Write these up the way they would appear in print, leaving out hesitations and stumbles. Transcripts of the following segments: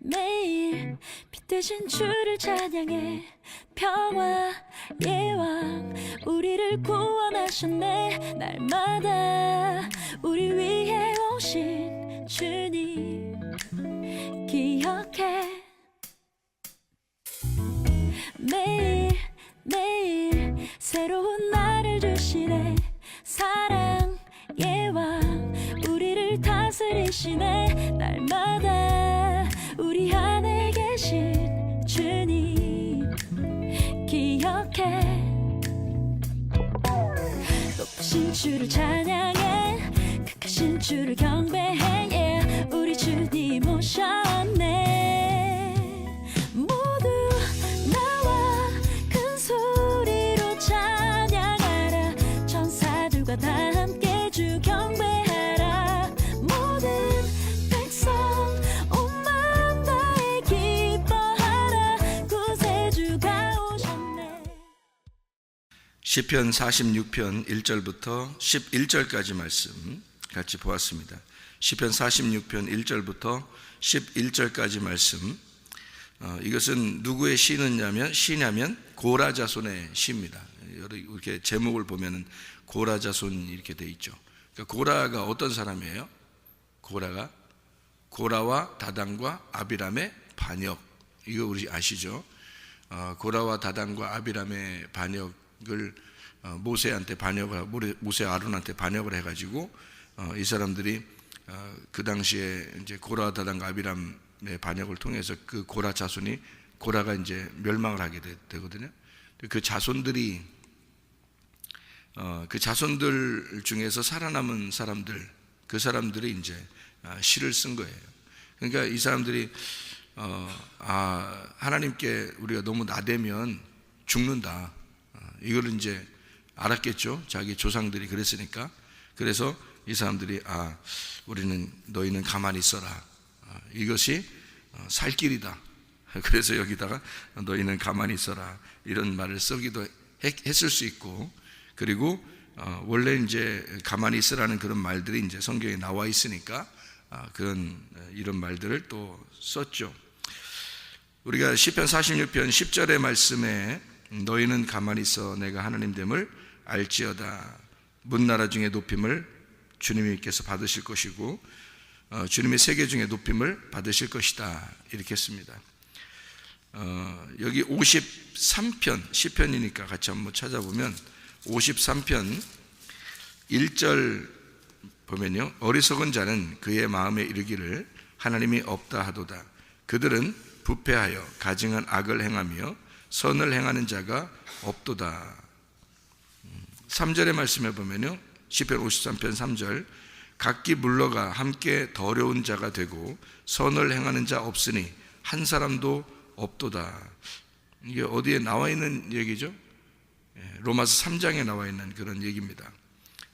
매일 빛드신 주를 찬양해 평화의 왕 우리를 구원하셨네. 날마다 우리 위해 오신 주님 기억해. 매일 새로운 날을 주시네. 사랑의 왕 우리를 다스리시네. 날마다 우리 안에 계신 주님 기억해. 높으신 주를 찬양해. 크신 주를 경배해. yeah. 우리 주님 오셨네. 모두 나와 큰 소리로 찬양하라. 천사들과 다 함께 주 경배하라. 모든 백성 온 마음 다해 기뻐하라. 구세주가 오셨네. 시편 46편 1절부터 11절까지 말씀 같이 보았습니다. 시편 46편 1절부터 11절까지 말씀, 이것은 누구의 시냐면 고라 자손의 시입니다. 이렇게 제목을 보면은 고라 자손 이렇게 돼 있죠. 그러니까 고라가 어떤 사람이에요? 고라와 다단과 아비람의 반역, 이거 우리 아시죠? 고라와 다단과 아비람의 반역을 모세한테 반역을, 모세 아론한테 반역을 해가지고 이 사람들이 그 당시에 이제 고라 다단과 아비람의 반역을 통해서 그 고라 자손이, 고라가 이제 멸망을 하게 되거든요. 그 자손들이 그 자손들 중에서 살아남은 사람들, 그 사람들이 이제 시를 쓴 거예요. 그러니까 이 사람들이 하나님께 우리가 너무 나대면 죽는다, 이걸 이제 알았겠죠. 자기 조상들이 그랬으니까. 그래서 이 사람들이 너희는 가만히 있어라, 이것이 살 길이다. 그래서 여기다가 너희는 가만히 있어라 이런 말을 쓰기도 했을 수 있고, 그리고 원래 이제 가만히 있으라는 그런 말들이 이제 성경에 나와 있으니까 이런 말들을 또 썼죠. 우리가 시편 46편 10절의 말씀에 너희는 가만히 있어 내가 하나님 됨을 알지어다. 문나라 중에 높임을 주님께서 받으실 것이고 주님의 세계 중에 높임을 받으실 것이다, 이렇게 했습니다. 여기 53편 시편이니까 같이 한번 찾아보면 53편 1절 보면요, 어리석은 자는 그의 마음에 이르기를 하나님이 없다 하도다. 그들은 부패하여 가증한 악을 행하며 선을 행하는 자가 없도다. 3절의 말씀에 보면요, 시편 53편 3절 각기 물러가 함께 더러운 자가 되고 선을 행하는 자 없으니 한 사람도 없도다. 이게 어디에 나와 있는 얘기죠? 로마서 3장에 나와 있는 그런 얘기입니다.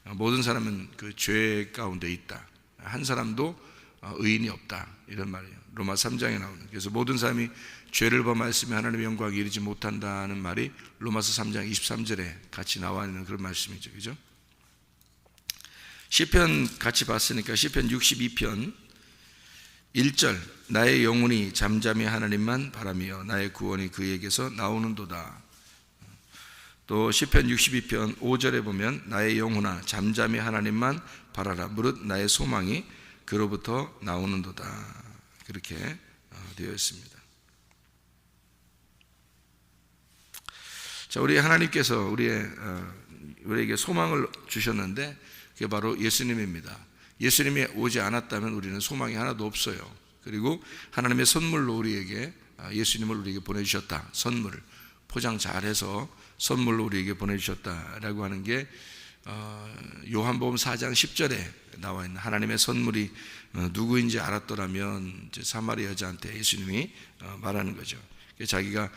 모든 사람은 그 죄 가운데 있다, 한 사람도 의인이 없다, 이런 말이에요. 로마서 3장에 나오는. 그래서 모든 사람이 죄를 범하였으며 하나님의 영광에 이르지 못한다는 말이 로마서 3장 23절에 같이 나와 있는 그런 말씀이죠. 그죠? 시편 같이 봤으니까 시편 62편 1절 나의 영혼이 잠잠히 하나님만 바라며 나의 구원이 그에게서 나오는도다. 또 시편 62편 5절에 보면 나의 영혼아 잠잠히 하나님만 바라라. 무릇 나의 소망이 그로부터 나오는도다. 그렇게 되어 있습니다. 자, 우리 하나님께서 우리에게 소망을 주셨는데 그게 바로 예수님입니다. 예수님이 오지 않았다면 우리는 소망이 하나도 없어요. 그리고 하나님의 선물로 우리에게 예수님을 우리에게 보내주셨다. 선물을 포장 잘해서 선물로 우리에게 보내주셨다라고 하는 게 요한복음 4장 10절에 나와 있는 하나님의 선물이 누구인지 알았더라면 이제 사마리 여자한테 예수님이 말하는 거죠. 자기가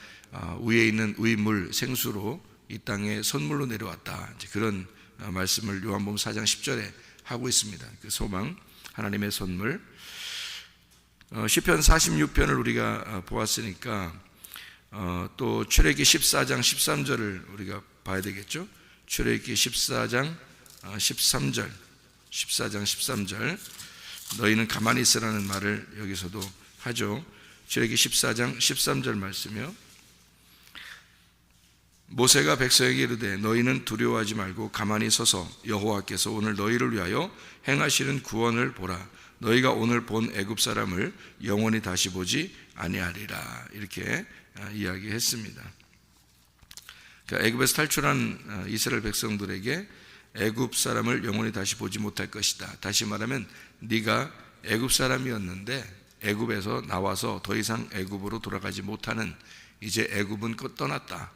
위에 있는 의물 생수로 이 땅에 선물로 내려왔다, 이제 그런 말씀을 요한복음 4장 10절에 하고 있습니다. 그 소망, 하나님의 선물. 시편 46편을 우리가 보았으니까 또 출애굽기 14장 13절을 우리가 봐야 되겠죠. 출애굽기 14장 13절 너희는 가만히 있으라는 말을 여기서도 하죠. 출애굽기 14장 13절 말씀이요. 모세가 백성에게 이르되 너희는 두려워하지 말고 가만히 서서 여호와께서 오늘 너희를 위하여 행하시는 구원을 보라. 너희가 오늘 본 애굽 사람을 영원히 다시 보지 아니하리라. 이렇게 이야기했습니다. 그러니까 애굽에서 탈출한 이스라엘 백성들에게 애굽 사람을 영원히 다시 보지 못할 것이다. 다시 말하면 네가 애굽 사람이었는데 애굽에서 나와서 더 이상 애굽으로 돌아가지 못하는, 이제 애굽은 떠났다.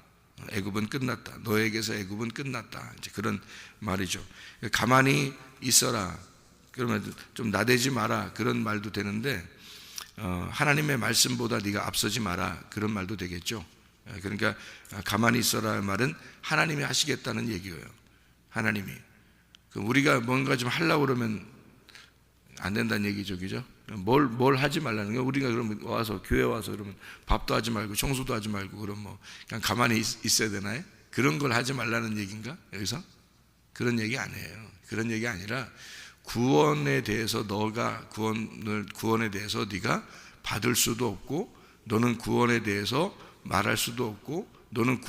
애굽은 끝났다. 너에게서 애굽은 끝났다. 이제 그런 말이죠. 가만히 있어라. 그러면 좀 나대지 마라. 그런 말도 되는데 하나님의 말씀보다 네가 앞서지 마라. 그런 말도 되겠죠. 그러니까 가만히 있어라 말은 하나님이 하시겠다는 얘기예요. 하나님이. 우리가 뭔가 좀 하려고 그러면 안 된다는 얘기죠. 그죠? 뭘 하지 말라는 거예요. 우리가 그러면 와서, 교회 와서 그러면 밥도 하지 말고 청소도 하지 말고 그럼 뭐 그냥 가만히 있어야 되나요? 그런 걸 하지 말라는 얘기인가? 여기서? 그런 얘기 아니에요. 그런 얘기 아니라 구원에 대해서 너가 구원에 대해서 네가 받을 수도 없고, 너는 구원에 대해서 말할 수도 없고, 너는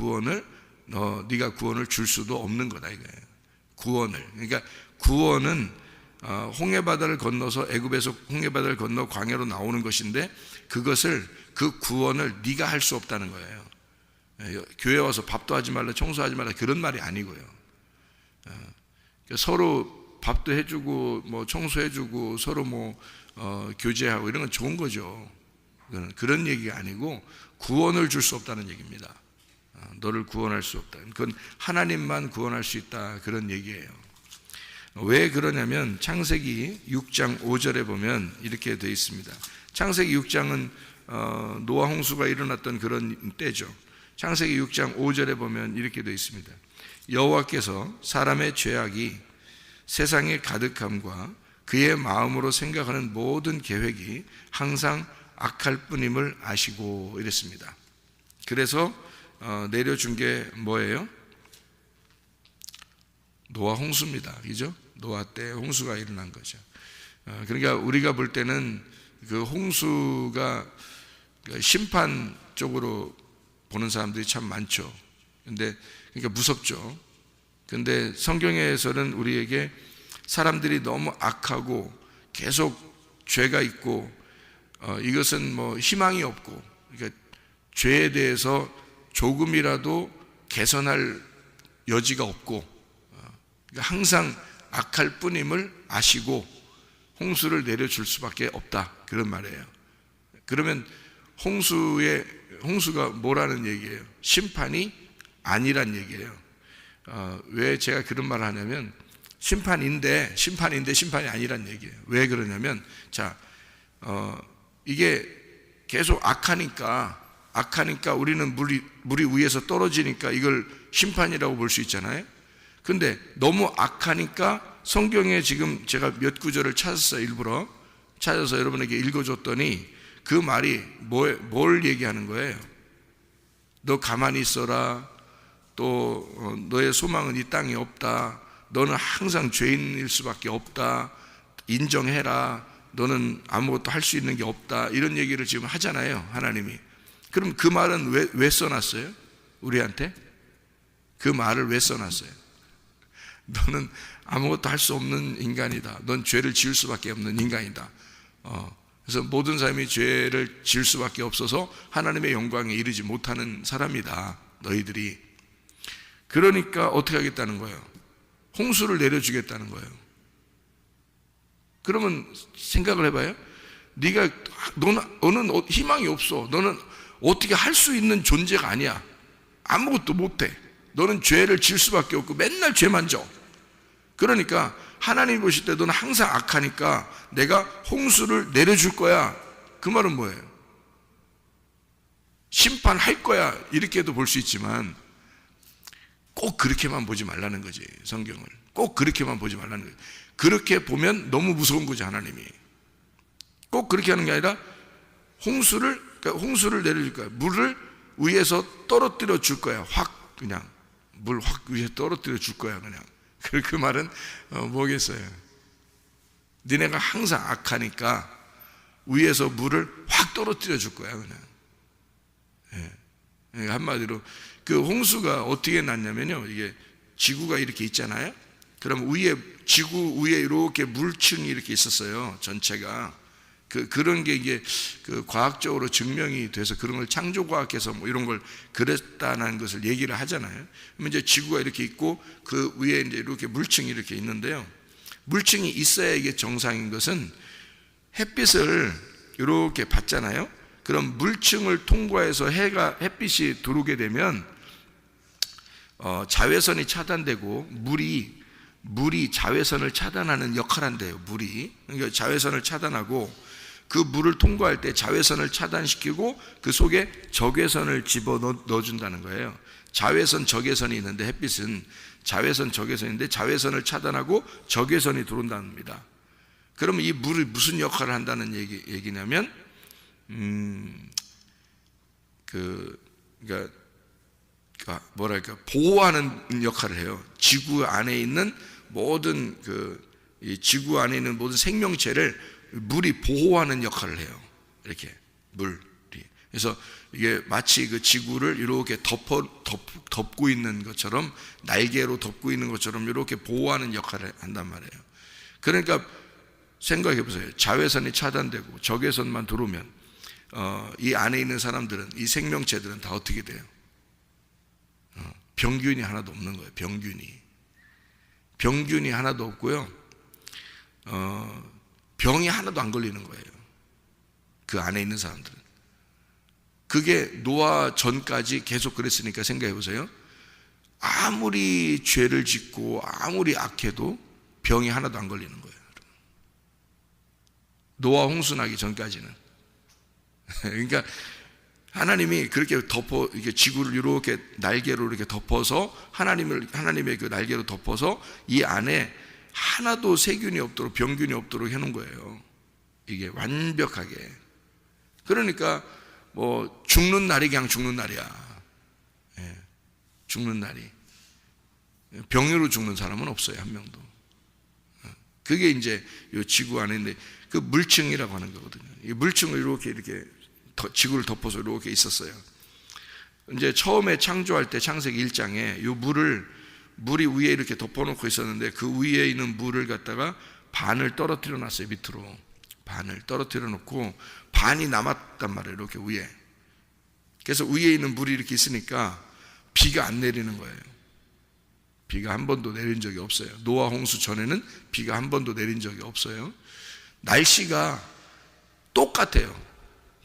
네가 구원을 줄 수도 없는 거다 이거예요. 구원을. 그러니까 구원은 홍해바다를 건너서, 애굽에서 홍해바다를 건너 광야로 나오는 것인데, 그 구원을 네가 할 수 없다는 거예요. 교회 와서 밥도 하지 말라, 청소하지 말라, 그런 말이 아니고요. 서로 밥도 해주고 뭐 청소해주고 서로 교제하고 이런 건 좋은 거죠. 그런 얘기가 아니고 구원을 줄 수 없다는 얘기입니다. 너를 구원할 수 없다. 그건 하나님만 구원할 수 있다, 그런 얘기예요. 왜 그러냐면 창세기 6장 5절에 보면 이렇게 되어 있습니다. 창세기 6장은 노아 홍수가 일어났던 그런 때죠. 창세기 6장 5절에 보면 이렇게 되어 있습니다. 여호와께서 사람의 죄악이 세상에 가득함과 그의 마음으로 생각하는 모든 계획이 항상 악할 뿐임을 아시고, 이랬습니다. 그래서 내려준 게 뭐예요? 노아 홍수입니다. 그죠? 노아 때 홍수가 일어난 거죠. 그러니까 우리가 볼 때는 그 홍수가 심판 쪽으로 보는 사람들이 참 많죠. 그러니까 무섭죠. 근데 성경에서는 우리에게 사람들이 너무 악하고 계속 죄가 있고 이것은 희망이 없고, 그러니까 죄에 대해서 조금이라도 개선할 여지가 없고, 그러니까 항상 악할 뿐임을 아시고 홍수를 내려줄 수밖에 없다, 그런 말이에요. 그러면 홍수가 뭐라는 얘기예요? 심판이 아니란 얘기예요. 왜 제가 그런 말을 하냐면 심판인데 심판이 아니란 얘기예요. 왜 그러냐면 이게 계속 악하니까 우리는 물이 위에서 떨어지니까 이걸 심판이라고 볼 수 있잖아요. 근데 너무 악하니까 성경에 지금 제가 몇 구절을 찾았어요. 일부러 찾아서 여러분에게 읽어줬더니 그 말이 뭘 얘기하는 거예요? 너 가만히 있어라. 또 너의 소망은 이 땅에 없다. 너는 항상 죄인일 수밖에 없다. 인정해라. 너는 아무것도 할 수 있는 게 없다. 이런 얘기를 지금 하잖아요, 하나님이. 그럼 그 말은 왜 써놨어요? 우리한테? 그 말을 왜 써놨어요? 너는 아무것도 할 수 없는 인간이다. 넌 죄를 지을 수밖에 없는 인간이다. 그래서 모든 사람이 죄를 지을 수밖에 없어서 하나님의 영광에 이르지 못하는 사람이다, 너희들이. 그러니까 어떻게 하겠다는 거예요? 홍수를 내려주겠다는 거예요. 그러면 생각을 해봐요. 너는 희망이 없어. 너는 어떻게 할 수 있는 존재가 아니야. 아무것도 못해. 너는 죄를 지을 수밖에 없고 맨날 죄만 져. 그러니까 하나님 보실 때 너는 항상 악하니까 내가 홍수를 내려줄 거야. 그 말은 뭐예요? 심판할 거야, 이렇게도 볼 수 있지만 꼭 그렇게만 보지 말라는 거지. 성경을 꼭 그렇게만 보지 말라는 거지. 그렇게 보면 너무 무서운 거지. 하나님이 꼭 그렇게 하는 게 아니라 홍수를 내려줄 거야. 물을 위에서 떨어뜨려 줄 거야. 확 그냥 물 확 위에 떨어뜨려 줄 거야. 그냥 그 말은 뭐겠어요? 니네가 항상 악하니까 위에서 물을 확 떨어뜨려 줄 거야 그냥. 한마디로 그 홍수가 어떻게 났냐면요, 이게 지구가 이렇게 있잖아요. 그럼 지구 위에 이렇게 물층이 이렇게 있었어요, 전체가. 그런 게 이게 그 과학적으로 증명이 돼서 그런 걸 창조과학에서 뭐 이런 걸 그랬다는 것을 얘기를 하잖아요. 그러면 이제 지구가 이렇게 있고 그 위에 이제 이렇게 물층이 이렇게 있는데요. 물층이 있어야 이게 정상인 것은 햇빛을 이렇게 받잖아요. 그럼 물층을 통과해서 햇빛이 들어오게 되면 자외선이 차단되고 물이 자외선을 차단하는 역할을 한대요. 그러니까 자외선을 차단하고 그 물을 통과할 때 자외선을 차단시키고 그 속에 적외선을 집어넣어준다는 거예요. 자외선, 적외선이 있는데 햇빛은 자외선, 적외선인데 자외선을 차단하고 적외선이 들어온답니다. 그러면 이 물이 무슨 역할을 한다는 얘기냐면 그러니까 뭐랄까 보호하는 역할을 해요. 지구 안에 있는 모든 이 지구 안에 있는 모든 생명체를 물이 보호하는 역할을 해요. 이렇게 물이. 그래서 이게 마치 그 지구를 이렇게 덮고 있는 것처럼, 날개로 덮고 있는 것처럼 이렇게 보호하는 역할을 한단 말이에요. 그러니까 생각해 보세요. 자외선이 차단되고 적외선만 들어오면 이 안에 있는 사람들은, 이 생명체들은 다 어떻게 돼요? 병균이 하나도 없는 거예요. 병균이 하나도 없고요. 병이 하나도 안 걸리는 거예요. 그 안에 있는 사람들은. 그게 노아 전까지 계속 그랬으니까 생각해 보세요. 아무리 죄를 짓고 아무리 악해도 병이 하나도 안 걸리는 거예요. 노아 홍수 나기 전까지는. 그러니까 하나님이 그렇게 이렇게 지구를 이렇게 날개로 이렇게 덮어서 하나님의 그 날개로 덮어서 이 안에 하나도 세균이 없도록, 병균이 없도록 해놓은 거예요. 이게 완벽하게. 그러니까 뭐 죽는 날이 그냥 죽는 날이야. 죽는 날이. 병으로 죽는 사람은 없어요, 한 명도. 그게 이제 이 지구 안에 있는데 그 물층이라고 하는 거거든요. 이 물층을 이렇게 지구를 덮어서 이렇게 있었어요. 이제 처음에 창조할 때 창세기 1장에 이 물이 위에 이렇게 덮어놓고 있었는데 그 위에 있는 물을 갖다가 반을 떨어뜨려 놨어요. 밑으로 반을 떨어뜨려 놓고 반이 남았단 말이에요. 이렇게 위에. 그래서 위에 있는 물이 이렇게 있으니까 비가 안 내리는 거예요. 비가 한 번도 내린 적이 없어요. 노아 홍수 전에는 비가 한 번도 내린 적이 없어요. 날씨가 똑같아요.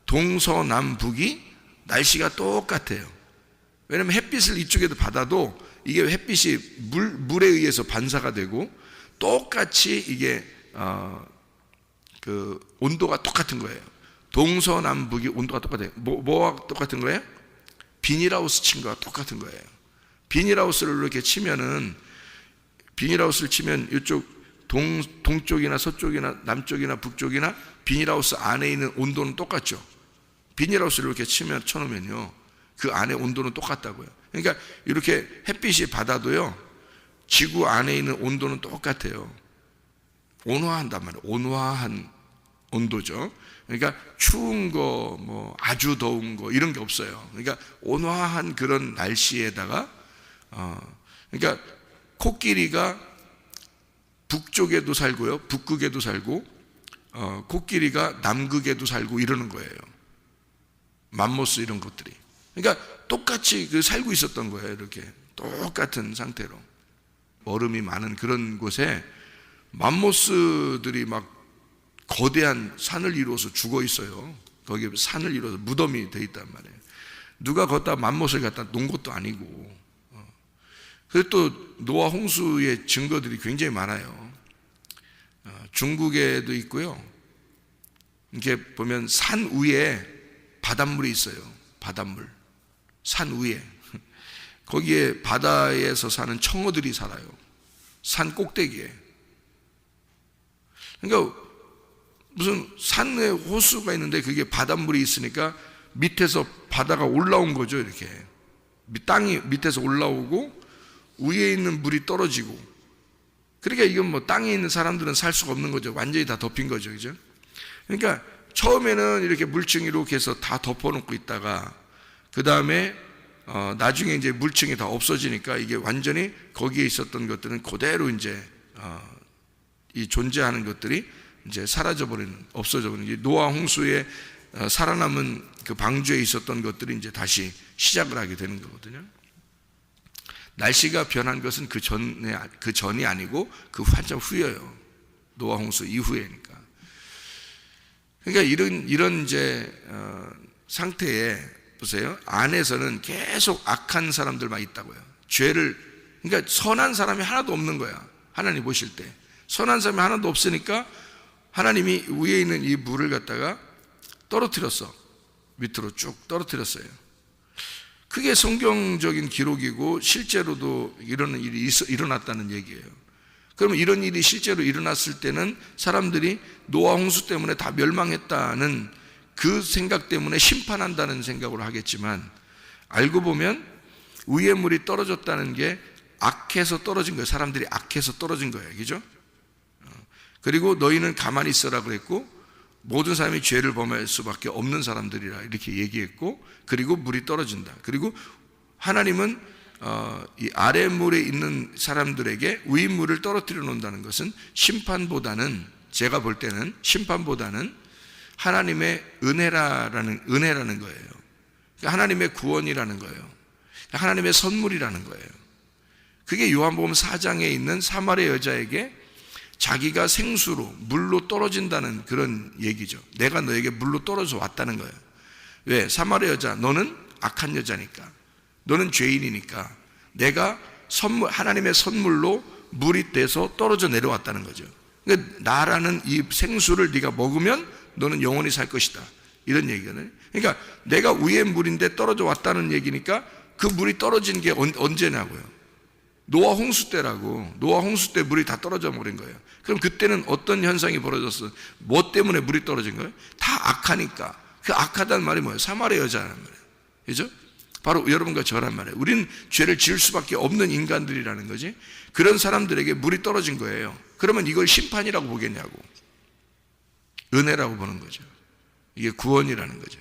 동서남북이 날씨가 똑같아요. 왜냐하면 햇빛을 이쪽에도 받아도 이게 햇빛이 물에 의해서 반사가 되고 똑같이 이게 그 온도가 똑같은 거예요. 동서남북이 온도가 똑같아요. 뭐와 똑같은 거예요? 비닐하우스 친 거와 똑같은 거예요. 비닐하우스를 이렇게 치면은, 비닐하우스를 치면 이쪽 동쪽이나 서쪽이나 남쪽이나 북쪽이나 비닐하우스 안에 있는 온도는 똑같죠. 비닐하우스를 이렇게 쳐놓으면요, 그 안에 온도는 똑같다고요. 그러니까 이렇게 햇빛이 받아도요, 지구 안에 있는 온도는 똑같아요. 온화한단 말이에요. 온화한 온도죠. 그러니까 추운 거, 뭐 아주 더운 거 이런 게 없어요. 그러니까 온화한 그런 날씨에다가 그러니까 코끼리가 북쪽에도 살고요, 북극에도 살고, 코끼리가 남극에도 살고 이러는 거예요. 맘모스 이런 것들이. 그러니까 똑같이 살고 있었던 거예요. 이렇게 똑같은 상태로. 얼음이 많은 그런 곳에 맘모스들이 막 거대한 산을 이루어서 죽어 있어요. 거기에 산을 이루어서 무덤이 돼 있단 말이에요. 누가 걷다 맘못을 갖다 놓은 것도 아니고. 그리고 또 노아 홍수의 증거들이 굉장히 많아요. 중국에도 있고요. 이렇게 보면 산 위에 바닷물이 있어요. 바닷물. 산 위에. 거기에 바다에서 사는 청어들이 살아요. 산 꼭대기에. 그러니까 무슨 산에 호수가 있는데 그게 바닷물이 있으니까 밑에서 바다가 올라온 거죠. 이렇게 땅이 밑에서 올라오고 위에 있는 물이 떨어지고. 그러니까 이건 뭐 땅에 있는 사람들은 살 수가 없는 거죠. 완전히 다 덮인 거죠. 그죠? 그러니까 처음에는 이렇게 물층이 이렇게 해서 다 덮어놓고 있다가 그 다음에 나중에 이제 물층이 다 없어지니까 이게 완전히 거기에 있었던 것들은 그대로 이제 이 존재하는 것들이 이제 사라져버리는, 없어져버리는, 이 노아 홍수에 살아남은 그 방주에 있었던 것들이 이제 다시 시작을 하게 되는 거거든요. 날씨가 변한 것은 그 전이 아니고 그 한참 후예요. 노아 홍수 이후에니까. 그러니까 이런 이제 상태에 보세요. 안에서는 계속 악한 사람들만 있다고요. 그러니까 선한 사람이 하나도 없는 거야. 하나님 보실 때 선한 사람이 하나도 없으니까 하나님이 위에 있는 이 물을 갖다가 떨어뜨렸어. 밑으로 쭉 떨어뜨렸어요. 그게 성경적인 기록이고 실제로도 이런 일이 일어났다는 얘기예요. 그러면 이런 일이 실제로 일어났을 때는 사람들이 노아 홍수 때문에 다 멸망했다는 그 생각 때문에 심판한다는 생각으로 하겠지만, 알고 보면 위에 물이 떨어졌다는 게 악해서 떨어진 거예요. 사람들이 악해서 떨어진 거예요. 그죠? 그리고 너희는 가만히 있어라 그랬고, 모든 사람이 죄를 범할 수밖에 없는 사람들이라 이렇게 얘기했고, 그리고 물이 떨어진다. 그리고 하나님은 이 아랫물에 있는 사람들에게 위물을 떨어뜨려 놓는다는 것은 심판보다는, 제가 볼 때는 심판보다는 하나님의 은혜라는 거예요. 하나님의 구원이라는 거예요. 하나님의 선물이라는 거예요. 그게 요한복음 4장에 있는 사마리아 여자에게 자기가 생수로 물로 떨어진다는 그런 얘기죠. 내가 너에게 물로 떨어져 왔다는 거예요. 왜? 사마리아 여자, 너는 악한 여자니까, 너는 죄인이니까 내가 하나님의 선물로 물이 돼서 떨어져 내려왔다는 거죠. 그러니까 나라는 이 생수를 네가 먹으면 너는 영원히 살 것이다, 이런 얘기거든요. 그러니까 내가 위에 물인데 떨어져 왔다는 얘기니까 그 물이 떨어진 게 언제냐고요. 노아 홍수 때라고. 노아 홍수 때 물이 다 떨어져 버린 거예요. 그럼 그때는 어떤 현상이 벌어졌어? 뭐 때문에 물이 떨어진 거예요? 다 악하니까. 그 악하다는 말이 뭐예요? 사마리아 여자라는 말이에요. 그죠? 바로 여러분과 저란 말이에요. 우린 죄를 지을 수밖에 없는 인간들이라는 거지. 그런 사람들에게 물이 떨어진 거예요. 그러면 이걸 심판이라고 보겠냐고. 은혜라고 보는 거죠. 이게 구원이라는 거죠.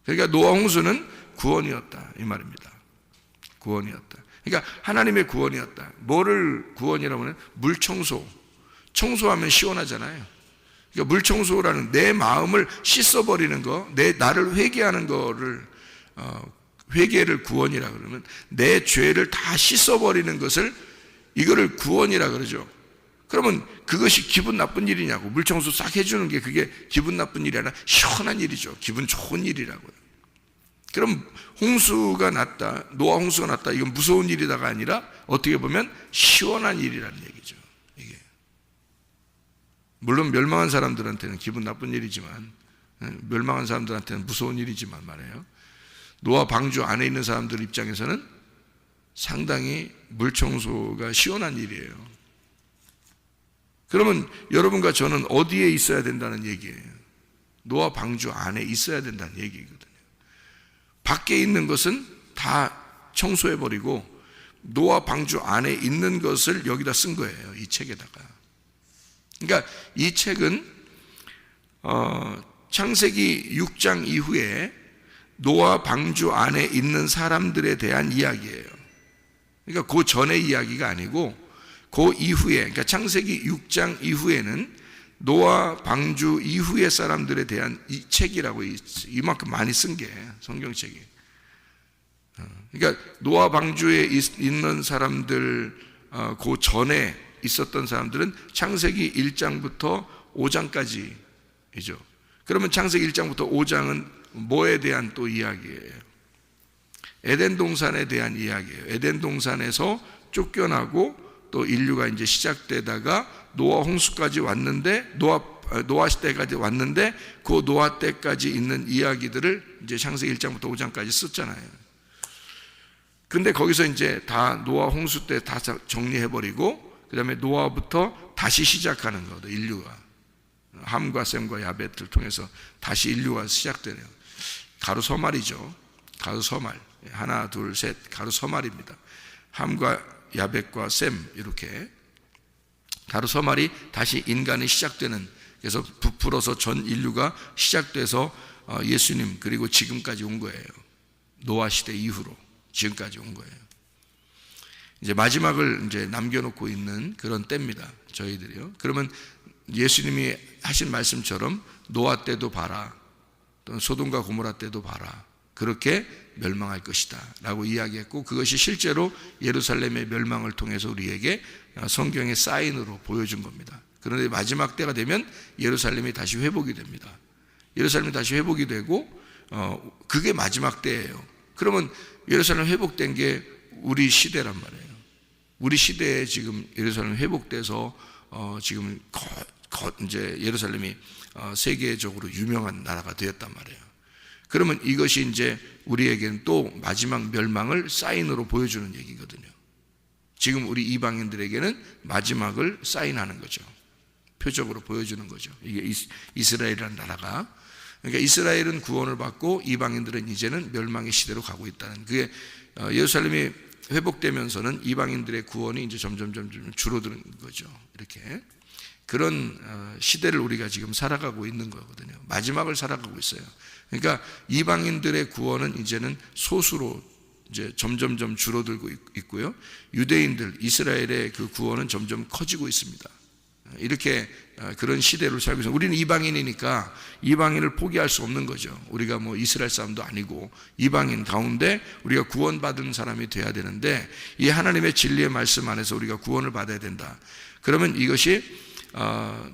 그러니까 노아 홍수는 구원이었다, 이 말입니다. 구원이었다. 그러니까 하나님의 구원이었다. 뭐를 구원이라고 하면 물 청소. 청소하면 시원하잖아요. 그러니까 물 청소라는 내 마음을 씻어버리는 거, 나를 회개하는 거를 회개를 구원이라 그러면 내 죄를 다 씻어버리는 것을, 이거를 구원이라 그러죠. 그러면 그것이 기분 나쁜 일이냐고. 물 청소 싹 해주는 게 그게 기분 나쁜 일이 아니라 시원한 일이죠. 기분 좋은 일이라고요. 그럼 홍수가 났다, 노아 홍수가 났다, 이건 무서운 일이다가 아니라 어떻게 보면 시원한 일이라는 얘기죠. 이게 물론 멸망한 사람들한테는 기분 나쁜 일이지만, 멸망한 사람들한테는 무서운 일이지만 말이에요. 노아 방주 안에 있는 사람들 입장에서는 상당히 물 청소가 시원한 일이에요. 그러면 여러분과 저는 어디에 있어야 된다는 얘기예요? 노아 방주 안에 있어야 된다는 얘기거든요. 밖에 있는 것은 다 청소해버리고 노아 방주 안에 있는 것을 여기다 쓴 거예요, 이 책에다가. 그러니까 이 책은 창세기 6장 이후에 노아 방주 안에 있는 사람들에 대한 이야기예요. 그러니까 그 전의 이야기가 아니고 그 이후에, 그러니까 창세기 6장 이후에는 노아 방주 이후의 사람들에 대한 이 책이라고, 이만큼 많이 쓴 게 성경책이. 그러니까 노아 방주에 있는 사람들, 그 전에 있었던 사람들은 창세기 1장부터 5장까지이죠. 그러면 창세기 1장부터 5장은 뭐에 대한 또 이야기예요? 에덴 동산에 대한 이야기예요. 에덴 동산에서 쫓겨나고 또 인류가 이제 시작되다가 노아 홍수까지 왔는데, 노아 시대까지 왔는데 그 노아 때까지 있는 이야기들을 이제 창세기 1장부터 5장까지 썼잖아요. 근데 거기서 이제 다 노아 홍수 때 다 정리해버리고 그 다음에 노아부터 다시 시작하는 거죠. 인류가 함과 셈과 야벳을 통해서 다시 인류가 시작되네요. 가루서말이죠. 가루서말. 하나 둘 셋 가루서말입니다. 함과 야벳과 셈, 이렇게 가루서말이 다시 인간이 시작되는 그래서 부풀어서 전 인류가 시작돼서 예수님 그리고 지금까지 온 거예요. 노아 시대 이후로 지금까지 온 거예요. 이제 마지막을 이제 남겨놓고 있는 그런 때입니다. 저희들이요. 그러면 예수님이 하신 말씀처럼 노아 때도 봐라, 또는 소돔과 고모라 때도 봐라, 그렇게 멸망할 것이다 라고 이야기했고, 그것이 실제로 예루살렘의 멸망을 통해서 우리에게 성경의 사인으로 보여준 겁니다. 그런데 마지막 때가 되면 예루살렘이 다시 회복이 됩니다. 예루살렘이 다시 회복이 되고 그게 마지막 때예요. 그러면 예루살렘 회복된 게 우리 시대란 말이에요. 우리 시대에 지금 예루살렘 회복돼서 지금 이제 예루살렘이 세계적으로 유명한 나라가 되었단 말이에요. 그러면 이것이 이제 우리에게는 또 마지막 멸망을 사인으로 보여주는 얘기거든요. 지금 우리 이방인들에게는 마지막을 사인하는 거죠. 표적으로 보여주는 거죠. 이게 이스라엘이라는 나라가. 그러니까 이스라엘은 구원을 받고 이방인들은 이제는 멸망의 시대로 가고 있다는, 그게 예루살렘이 회복되면서는 이방인들의 구원이 이제 점점 줄어드는 거죠. 이렇게 그런 시대를 우리가 지금 살아가고 있는 거거든요. 마지막을 살아가고 있어요. 그러니까 이방인들의 구원은 이제는 소수로 이제 점점 줄어들고 있고요. 유대인들, 이스라엘의 그 구원은 점점 커지고 있습니다. 이렇게 그런 시대를 살고 있습니다. 우리는 이방인이니까 이방인을 포기할 수 없는 거죠. 우리가 뭐 이스라엘 사람도 아니고 이방인 가운데 우리가 구원받은 사람이 돼야 되는데, 이 하나님의 진리의 말씀 안에서 우리가 구원을 받아야 된다. 그러면 이것이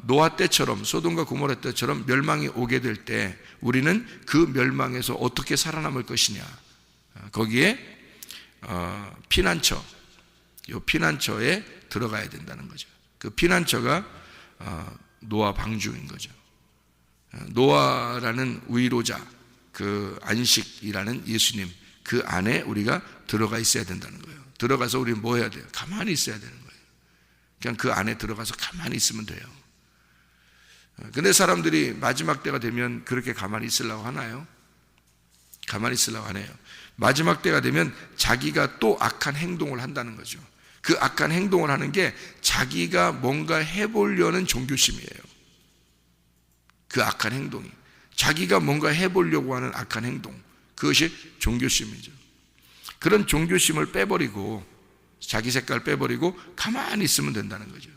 노아 때처럼, 소돔과 고모라 때처럼 멸망이 오게 될 때 우리는 그 멸망에서 어떻게 살아남을 것이냐, 거기에 피난처, 이 피난처에 들어가야 된다는 거죠. 그 피난처가 노아 방주인 거죠. 노아라는 위로자, 그 안식이라는 예수님, 그 안에 우리가 들어가 있어야 된다는 거예요. 들어가서 우리는 뭐 해야 돼요? 가만히 있어야 되는 거예요. 그냥 그 안에 들어가서 가만히 있으면 돼요. 근데 사람들이 마지막 때가 되면 그렇게 가만히 있으려고 하나요? 가만히 있으려고 안 해요. 마지막 때가 되면 자기가 또 악한 행동을 한다는 거죠. 그 악한 행동을 하는 게 자기가 뭔가 해보려는 종교심이에요. 그 악한 행동이 자기가 뭔가 해보려고 하는 악한 행동, 그것이 종교심이죠. 그런 종교심을 빼버리고, 자기 색깔 빼버리고 가만히 있으면 된다는 거죠.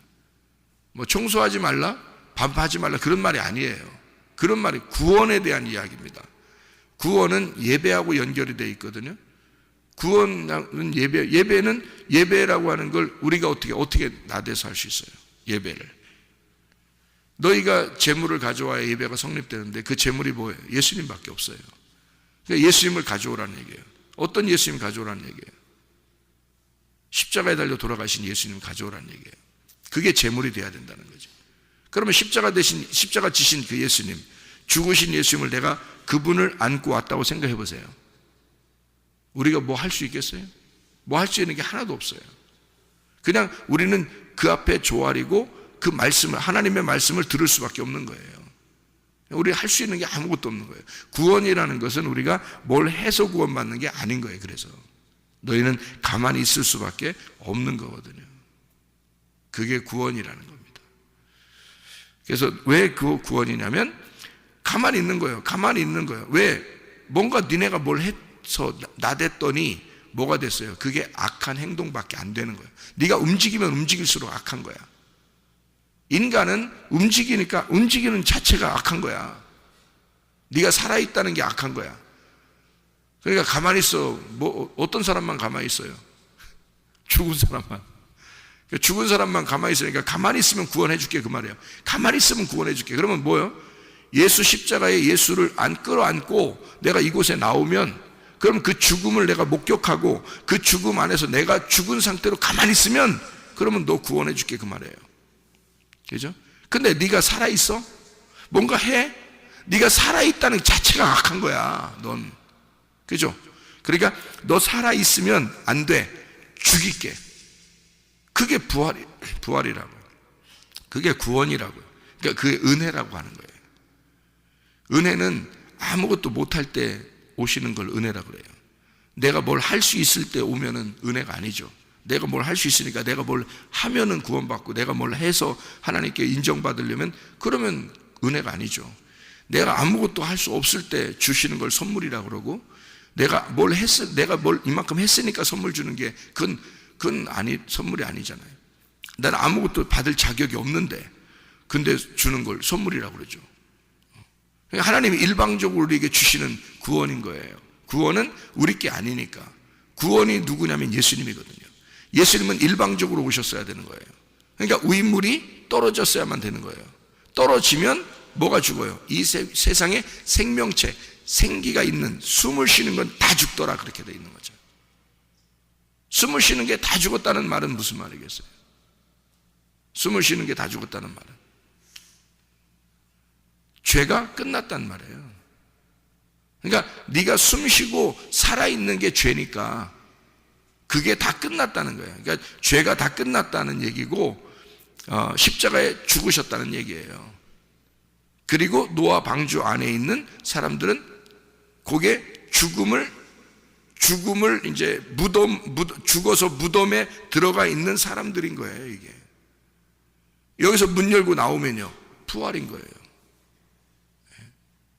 뭐 청소하지 말라, 반파하지 말라, 그런 말이 아니에요. 그런 말이 구원에 대한 이야기입니다. 구원은 예배하고 연결이 되어 있거든요. 구원은 예배는 예배라고 하는 걸 우리가 어떻게 나대서 할 수 있어요? 예배를. 너희가 제물을 가져와야 예배가 성립되는데 그 제물이 뭐예요? 예수님밖에 없어요. 그러니까 예수님을 가져오라는 얘기예요. 어떤 예수님 가져오라는 얘기예요? 십자가에 달려 돌아가신 예수님 가져오라는 얘기예요. 그게 제물이 돼야 된다는 거죠. 그러면 십자가 지신 그 예수님, 죽으신 예수님을 내가 그분을 안고 왔다고 생각해 보세요. 우리가 뭐 할 수 있겠어요? 뭐 할 수 있는 게 하나도 없어요. 그냥 우리는 그 앞에 조아리고 그 말씀을, 하나님의 말씀을 들을 수밖에 없는 거예요. 우리가 할 수 있는 게 아무것도 없는 거예요. 구원이라는 것은 우리가 뭘 해서 구원받는 게 아닌 거예요. 그래서 너희는 가만히 있을 수밖에 없는 거거든요. 그게 구원이라는 겁니다. 그래서 왜 그 구원이냐면 가만히 있는 거예요. 가만히 있는 거예요. 왜? 뭔가 니네가 뭘 해서 나댔더니 뭐가 됐어요? 그게 악한 행동밖에 안 되는 거예요. 네가 움직이면 움직일수록 악한 거야. 인간은 움직이니까 움직이는 자체가 악한 거야. 네가 살아있다는 게 악한 거야. 그러니까 가만히 있어. 뭐 어떤 사람만 가만히 있어요? 죽은 사람만. 죽은 사람만 가만히 있으니까 가만히 있으면 구원해 줄게, 그 말이에요. 가만히 있으면 구원해 줄게. 그러면 뭐예요? 예수 십자가에 예수를 끌어안고 내가 이곳에 나오면, 그럼 그 죽음을 내가 목격하고 그 죽음 안에서 내가 죽은 상태로 가만히 있으면, 그러면 너 구원해 줄게, 그 말이에요. 그죠? 근데 네가 살아있어? 뭔가 해? 네가 살아있다는 것 자체가 악한 거야, 넌. 그죠? 그러니까 너 살아있으면 안 돼. 죽일게. 그게 부활이라고. 그게 구원이라고요. 그러니까 그게 은혜라고 하는 거예요. 은혜는 아무것도 못할 때 오시는 걸 은혜라고 그래요. 내가 뭘 할 수 있을 때 오면은 은혜가 아니죠. 내가 뭘 할 수 있으니까 내가 뭘 하면은 구원받고 내가 뭘 해서 하나님께 인정받으려면 그러면 은혜가 아니죠. 내가 아무것도 할 수 없을 때 주시는 걸 선물이라고 그러고 내가 뭘 이만큼 했으니까 선물 주는 게 그건 선물이 아니잖아요. 나는 아무것도 받을 자격이 없는데 근데 주는 걸 선물이라고 그러죠. 하나님이 일방적으로 우리에게 주시는 구원인 거예요. 구원은 우리 게 아니니까. 구원이 누구냐면 예수님이거든요. 예수님은 일방적으로 오셨어야 되는 거예요. 그러니까 우인물이 떨어졌어야만 되는 거예요. 떨어지면 뭐가 죽어요? 이 세상에 생명체, 생기가 있는, 숨을 쉬는 건 다 죽더라, 그렇게 돼 있는 거죠. 숨을 쉬는 게 다 죽었다는 말은 무슨 말이겠어요? 숨을 쉬는 게 다 죽었다는 말은 죄가 끝났단 말이에요. 그러니까 네가 숨 쉬고 살아있는 게 죄니까 그게 다 끝났다는 거예요. 그러니까 죄가 다 끝났다는 얘기고 십자가에 죽으셨다는 얘기예요. 그리고 노아 방주 안에 있는 사람들은 그게 죽음을 이제 죽어서 무덤에 들어가 있는 사람들인 거예요. 이게 여기서 문 열고 나오면요 부활인 거예요.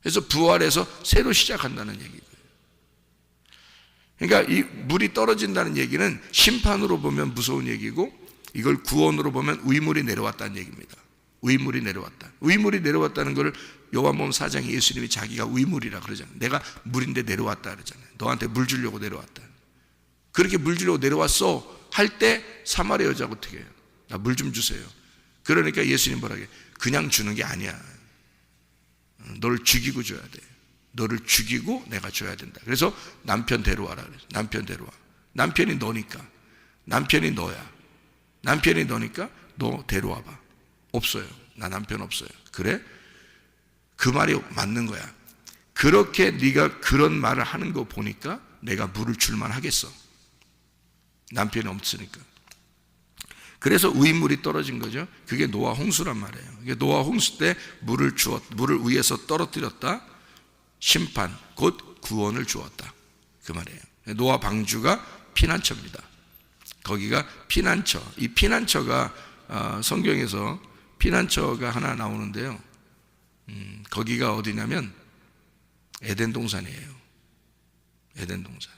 그래서 부활해서 새로 시작한다는 얘기고요. 그러니까 이 물이 떨어진다는 얘기는 심판으로 보면 무서운 얘기고 이걸 구원으로 보면 우이물이 내려왔다는 얘기입니다. 우이물이 내려왔다. 우이물이 내려왔다는 걸 요한복음 4장에 예수님이 자기가 우이물이라 그러잖아요. 내가 물인데 내려왔다 그러잖아요. 너한테 물 주려고 내려왔다. 그렇게 물 주려고 내려왔어 할 때 사마리아 여자가 어떻게 해요? 나 물 좀 주세요. 그러니까 예수님 뭐라 그래요? 그냥 주는 게 아니야. 너를 죽이고 줘야 돼. 너를 죽이고 내가 줘야 된다. 그래서 남편 데려와라 그래서 남편 데려와. 남편이 너니까. 남편이 너야. 남편이 너니까 너 데려와 봐. 없어요. 나 남편 없어요. 그래? 그 말이 맞는 거야. 그렇게 네가 그런 말을 하는 거 보니까 내가 물을 줄만 하겠어. 남편이 없으니까. 그래서 우인물이 떨어진 거죠. 그게 노아 홍수란 말이에요. 이게 노아 홍수 때 물을 위에서 떨어뜨렸다. 심판, 곧 구원을 주었다. 그 말이에요. 노아 방주가 피난처입니다. 거기가 피난처. 이 피난처가 성경에서 피난처가 하나 나오는데요. 거기가 어디냐면 에덴 동산이에요. 에덴 동산.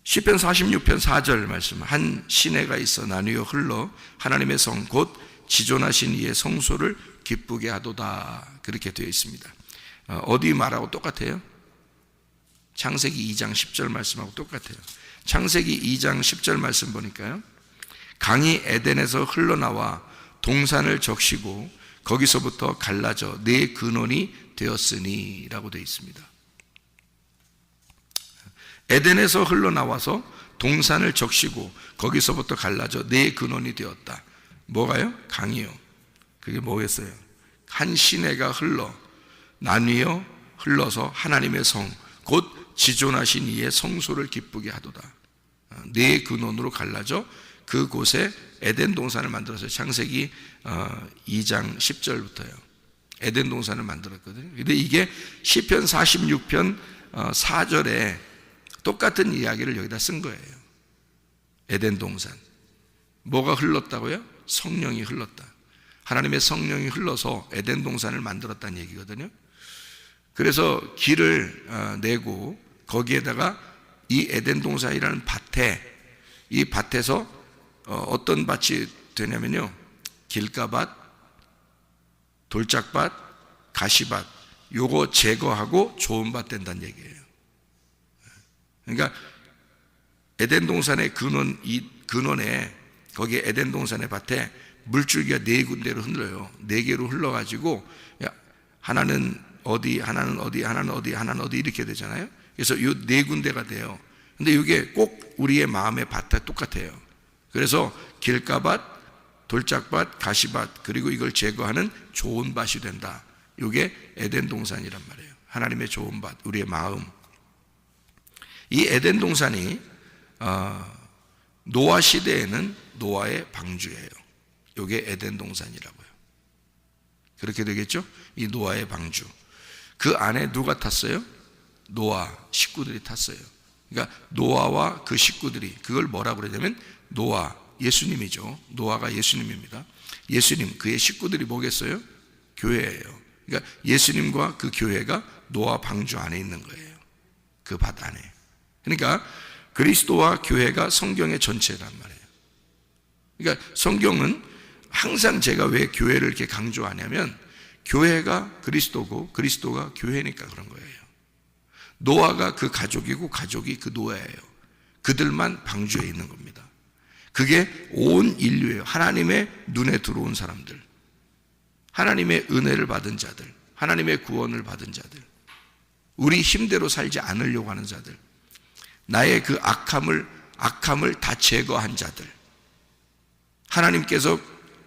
시편 46편 4절 말씀. 한 시내가 있어 나뉘어 흘러 하나님의 성 곧 지존하신 이의 성소를 기쁘게 하도다. 그렇게 되어 있습니다. 어디 말하고 똑같아요? 창세기 2장 10절 말씀하고 똑같아요. 창세기 2장 10절 말씀 보니까요. 강이 에덴에서 흘러나와 동산을 적시고 거기서부터 갈라져 네 근원이 되었으니 라고 되어 있습니다. 에덴에서 흘러나와서 동산을 적시고 거기서부터 갈라져 네 근원이 되었다. 뭐가요? 강이요. 그게 뭐겠어요? 한 시내가 나뉘어 흘러서 하나님의 성 곧 지존하신 이의 성소를 기쁘게 하도다. 네 근원으로 갈라져 그곳에 에덴 동산을 만들었어요. 창세기 2장 10절부터요. 에덴 동산을 만들었거든요. 근데 이게 시편 46편 4절에 똑같은 이야기를 여기다 쓴 거예요. 에덴 동산. 뭐가 흘렀다고요? 성령이 흘렀다. 하나님의 성령이 흘러서 에덴 동산을 만들었다는 얘기거든요. 그래서 길을 내고 거기에다가 이 에덴 동산이라는 이 밭에서 어떤 밭이 되냐면요. 길가밭, 돌짝밭, 가시밭 요거 제거하고 좋은 밭 된다는 얘기예요. 그러니까 에덴 동산의 근원에 거기에 에덴 동산의 밭에 물줄기가 네 군데로 흘러요. 네 개로 흘러가지고 하나는 어디, 하나는 어디, 하나는 어디, 하나는 어디 이렇게 되잖아요. 그래서 이 네 군데가 돼요. 근데 이게 꼭 우리의 마음의 밭에 똑같아요. 그래서 길가밭, 돌짝밭, 가시밭 그리고 이걸 제거하는 좋은 밭이 된다. 이게 에덴 동산이란 말이에요. 하나님의 좋은 밭, 우리의 마음. 이 에덴 동산이 노아 시대에는 노아의 방주예요. 이게 에덴 동산이라고요. 그렇게 되겠죠? 이 노아의 방주. 그 안에 누가 탔어요? 노아 식구들이 탔어요. 그러니까 노아와 그 식구들이 그걸 뭐라고 그러냐면 노아, 예수님이죠. 노아가 예수님입니다. 예수님, 그의 식구들이 뭐겠어요? 교회예요. 그러니까 예수님과 그 교회가 노아 방주 안에 있는 거예요. 그 밭 안에. 그러니까 그리스도와 교회가 성경의 전체란 말이에요. 그러니까 성경은 항상 제가 왜 교회를 이렇게 강조하냐면 교회가 그리스도고 그리스도가 교회니까 그런 거예요. 노아가 그 가족이고 가족이 그 노아예요. 그들만 방주에 있는 겁니다. 그게 온 인류예요. 하나님의 눈에 들어온 사람들, 하나님의 은혜를 받은 자들, 하나님의 구원을 받은 자들, 우리 힘대로 살지 않으려고 하는 자들, 나의 그 악함을 다 제거한 자들, 하나님께서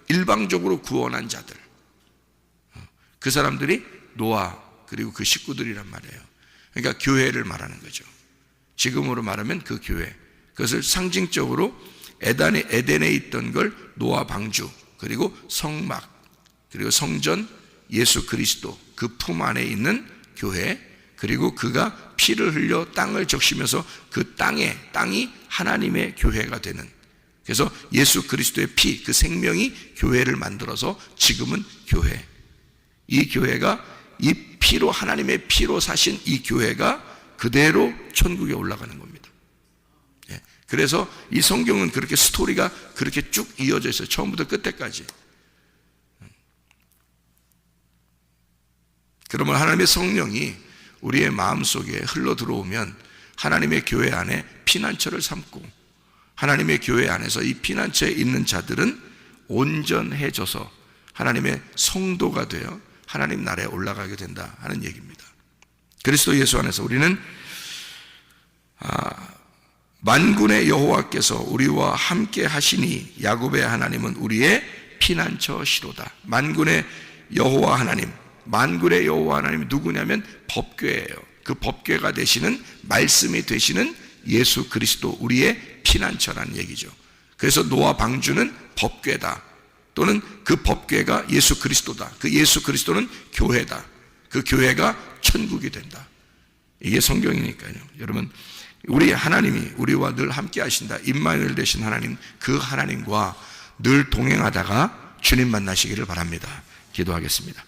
일방적으로 구원한 자들, 그 사람들이 노아 그리고 그 식구들이란 말이에요. 그러니까 교회를 말하는 거죠. 지금으로 말하면 그 교회, 그것을 상징적으로 에덴에 있던 걸 노아 방주, 그리고 성막, 그리고 성전, 예수 그리스도 그 품 안에 있는 교회, 그리고 그가 피를 흘려 땅을 적시면서 그 땅이 하나님의 교회가 되는, 그래서 예수 그리스도의 피, 그 생명이 교회를 만들어서 지금은 교회, 이 교회가 이 피로, 하나님의 피로 사신 이 교회가 그대로 천국에 올라가는 겁니다. 그래서 이 성경은 그렇게 스토리가 그렇게 쭉 이어져 있어요. 처음부터 끝까지. 그러면 하나님의 성령이 우리의 마음속에 흘러 들어오면 하나님의 교회 안에 피난처를 삼고, 하나님의 교회 안에서 이 피난처에 있는 자들은 온전해져서 하나님의 성도가 되어 하나님 나라에 올라가게 된다 하는 얘기입니다. 그리스도 예수 안에서 우리는 만군의 여호와께서 우리와 함께 하시니 야곱의 하나님은 우리의 피난처시로다. 만군의 여호와 하나님, 만군의 여호와 하나님이 누구냐면 법궤예요. 그 법궤가 되시는, 말씀이 되시는 예수 그리스도, 우리의 피난처라는 얘기죠. 그래서 노아 방주는 법궤다, 또는 그 법궤가 예수 그리스도다. 그 예수 그리스도는 교회다. 그 교회가 천국이 된다. 이게 성경이니까요. 여러분, 우리 하나님이 우리와 늘 함께 하신다. 임마누엘 되신 하나님, 그 하나님과 늘 동행하다가 주님 만나시기를 바랍니다. 기도하겠습니다.